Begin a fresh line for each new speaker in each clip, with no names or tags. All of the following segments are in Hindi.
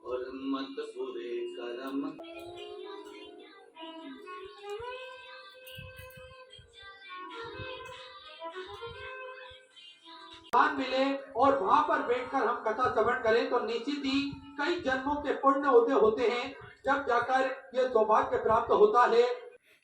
और मत बुरे कर्म
स्थान मिले और वहां पर बैठकर हम कथा श्रवण करें तो निश्चित ही कई जन्मों के पुण्य उदय होते हैं, जब जाकर ये सौभाग्य प्राप्त होता है।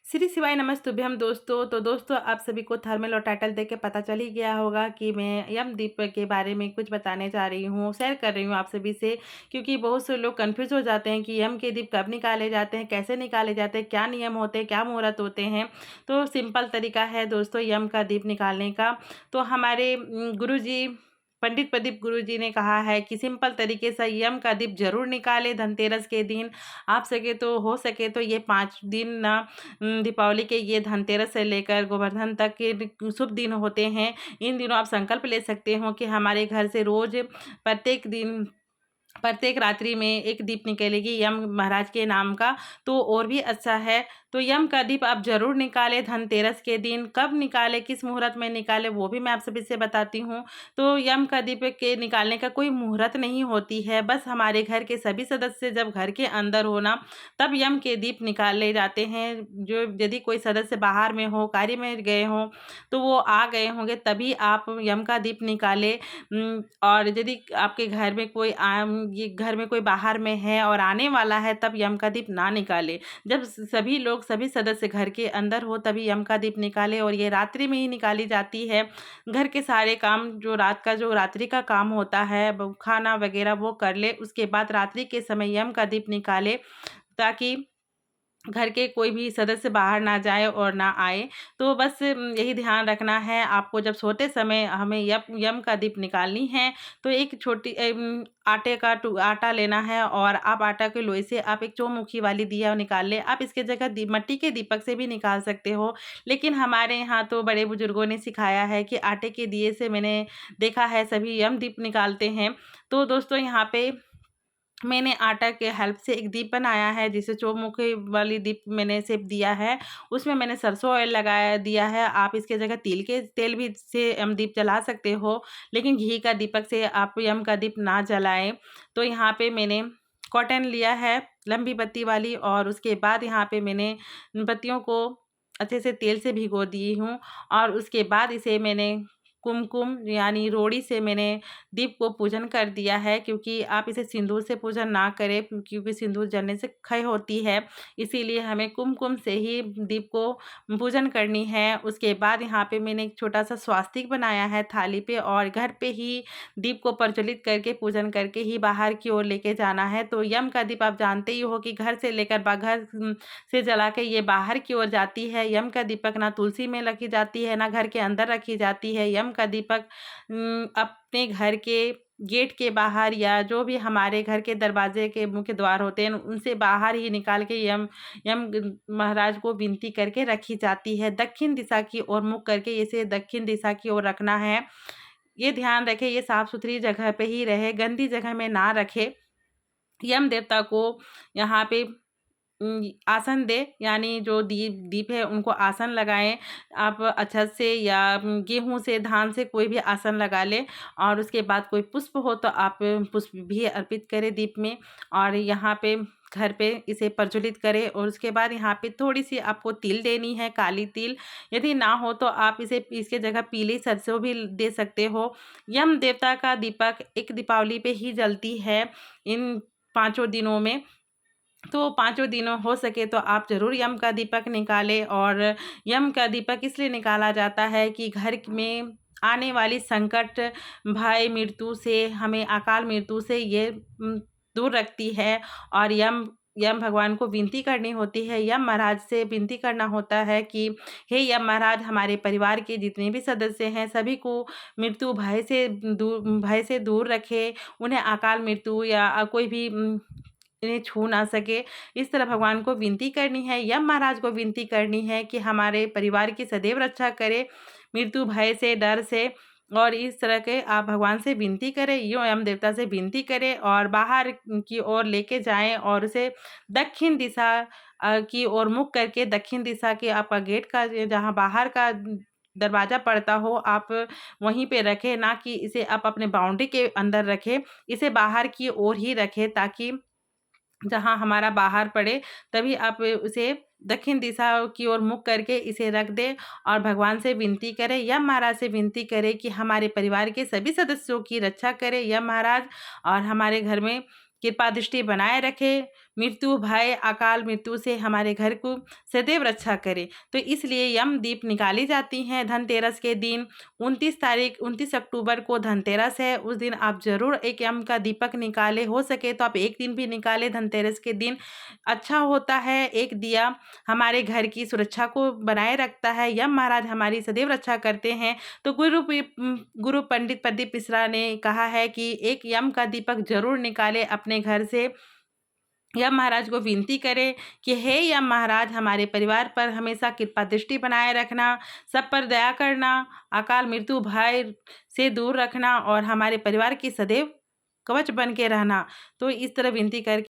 श्री शिवाय नमस्तुभ्यम दोस्तों। तो दोस्तों, आप सभी को थर्मल और टाइटल देख के पता चल ही गया होगा कि मैं यमदीप के बारे में कुछ बताने जा रही हूँ, शेयर कर रही हूँ आप सभी से, क्योंकि बहुत से लोग कंफ्यूज हो जाते हैं कि यम के दीप कब निकाले जाते हैं, कैसे निकाले जाते हैं, क्या नियम होते हैं, क्या मुहूर्त होते हैं। तो सिंपल तरीका है दोस्तों यम का दीप निकालने का। तो हमारे गुरु जी पंडित प्रदीप गुरु जी ने कहा है कि सिंपल तरीके से यम का दीप जरूर निकाले धनतेरस के दिन। आप सके तो हो सके तो ये 5 दिन ना दीपावली के ये धनतेरस से लेकर गोवर्धन तक के शुभ दिन होते हैं। इन दिनों आप संकल्प ले सकते हो कि हमारे घर से रोज प्रत्येक दिन प्रत्येक रात्रि में एक दीप निकलेगी यम महाराज के नाम का, तो और भी अच्छा है। तो यम का दीप आप जरूर निकालें धनतेरस के दिन। कब निकालें, किस मुहूर्त में निकालें, वो भी मैं आप सभी से बताती हूँ। तो यम का दीप के निकालने का कोई मुहूर्त नहीं होती है, बस हमारे घर के सभी सदस्य जब घर के अंदर हो ना, तब यम के दीप निकाले जाते हैं। जो यदि कोई सदस्य बाहर में हो, कार्य में गए हों, तो वो आ गए होंगे तभी आप यम का दीप निकालें। और यदि आपके घर में कोई ये घर में कोई बाहर में है और आने वाला है, तब यम का दीप ना निकाले। जब सभी लोग सभी सदस्य घर के अंदर हो तभी यम का दीप निकाले, और ये रात्रि में ही निकाली जाती है। घर के सारे काम जो रात्रि का काम होता है, खाना वगैरह वो कर ले, उसके बाद रात्रि के समय यम का दीप निकाले, ताकि घर के कोई भी सदस्य बाहर ना जाए और ना आए। तो बस यही ध्यान रखना है आपको। जब सोते समय हमें यम का दीप निकालनी है, तो एक छोटी आटा लेना है, और आप आटा के लोई से आप एक चौमुखी वाली दिया निकाल लें। आप इसके जगह मिट्टी के दीपक से भी निकाल सकते हो, लेकिन हमारे यहाँ तो बड़े बुजुर्गों ने सिखाया है कि आटे के दिए से मैंने देखा है सभी यम दीप निकालते हैं। तो दोस्तों, यहाँ पे मैंने आटा के हेल्प से एक दीप बनाया है, जिसे चौमुखी वाली दीप मैंने शेप दिया है। उसमें मैंने सरसों ऑयल लगाया दिया है। आप इसके जगह तिल के तेल भी से यम दीप जला सकते हो, लेकिन घी का दीपक से आप यम का दीप ना जलाएं। तो यहाँ पे मैंने कॉटन लिया है लंबी बत्ती वाली, और उसके बाद यहाँ पे मैंने बत्तियों को अच्छे से तेल से भिगो दी हूँ, और उसके बाद इसे मैंने कुमकुम यानी रोड़ी से मैंने दीप को पूजन कर दिया है, क्योंकि आप इसे सिंदूर से पूजन ना करें, क्योंकि सिंदूर जलने से क्षय होती है। इसीलिए हमें कुमकुम से ही दीप को पूजन करनी है। उसके बाद यहाँ पे मैंने एक छोटा सा स्वास्तिक बनाया है थाली पे, और घर पे ही दीप को प्रज्वलित करके पूजन करके ही बाहर की ओर लेके जाना है। तो यम का दीप आप जानते ही हो कि घर से लेकर घर से जला के ये बाहर की ओर जाती है। यम का दीपक ना तुलसी में रखी जाती है, ना घर के अंदर रखी जाती है। यम का दीपक अपने घर के गेट के बाहर, या जो भी हमारे घर के दरवाजे के मुख्य द्वार होते हैं, उनसे बाहर ही निकाल के यम यम महाराज को विनती करके रखी जाती है। दक्षिण दिशा की ओर मुख करके इसे दक्षिण दिशा की ओर रखना है। ये ध्यान रखें, ये साफ सुथरी जगह पे ही रहे, गंदी जगह में ना रखे। यम देवता को यहाँ पे आसन दे, यानी जो दीप है उनको आसन लगाएं। आप अक्षत से या गेहूं से, धान से कोई भी आसन लगा लें, और उसके बाद कोई पुष्प हो तो आप पुष्प भी अर्पित करें दीप में, और यहाँ पे घर पे इसे प्रज्वलित करें। और उसके बाद यहाँ पे थोड़ी सी आपको तिल देनी है, काली तिल। यदि ना हो तो आप इसे इसके जगह पीली सरसों भी दे सकते हो। यम देवता का दीपक एक दीपावली पे ही जलती है इन 5 दिनों में। तो 5 दिनों हो सके तो आप ज़रूर यम का दीपक निकालें। और यम का दीपक इसलिए निकाला जाता है कि घर में आने वाली संकट, भय, मृत्यु से, हमें अकाल मृत्यु से ये दूर रखती है। और यम यम भगवान को विनती करनी होती है, यम महाराज से विनती करना होता है कि हे यम महाराज, हमारे परिवार के जितने भी सदस्य हैं सभी को मृत्यु भय से दूर रखे, उन्हें अकाल मृत्यु या कोई भी इन्हें छू ना सके। इस तरह भगवान को विनती करनी है, यम महाराज को विनती करनी है कि हमारे परिवार की सदैव रक्षा करे मृत्यु भय से, डर से। और इस तरह के आप भगवान से विनती करें, यूँ यम देवता से विनती करें, और बाहर की ओर लेके जाएं, और उसे दक्षिण दिशा की ओर मुख करके, दक्षिण दिशा के आपका गेट का जहाँ बाहर का दरवाज़ा पड़ता हो आप वहीं पे रखें, ना कि इसे आप अपने बाउंड्री के अंदर रखें। इसे बाहर की ओर ही रखें ताकि जहाँ हमारा बाहर पड़े तभी आप उसे दक्षिण दिशा की ओर मुख करके इसे रख दें और भगवान से विनती करें, यम महाराज से विनती करें कि हमारे परिवार के सभी सदस्यों की रक्षा करें यम महाराज और हमारे घर में कृपा दृष्टि बनाए रखें, मृत्यु भय अकाल मृत्यु से हमारे घर को सदैव रक्षा करें। तो इसलिए यम दीप निकाली जाती हैं धनतेरस के दिन। 29 अक्टूबर को धनतेरस है, उस दिन आप ज़रूर एक यम का दीपक निकालें, हो सके तो आप एक दिन भी निकालें धनतेरस के दिन, अच्छा होता है। एक दिया हमारे घर की सुरक्षा को बनाए रखता है, यम महाराज हमारी सदैव रक्षा करते हैं। तो गुरु पंडित प्रदीप मिश्रा ने कहा है कि एक यम का दीपक जरूर निकालें अपने घर से। यम महाराज को विनती करें कि हे यम महाराज हमारे परिवार पर हमेशा कृपा दृष्टि बनाए रखना, सब पर दया करना, अकाल मृत्यु भय से दूर रखना और हमारे परिवार की सदैव कवच बन के रहना। तो इस तरह विनती करके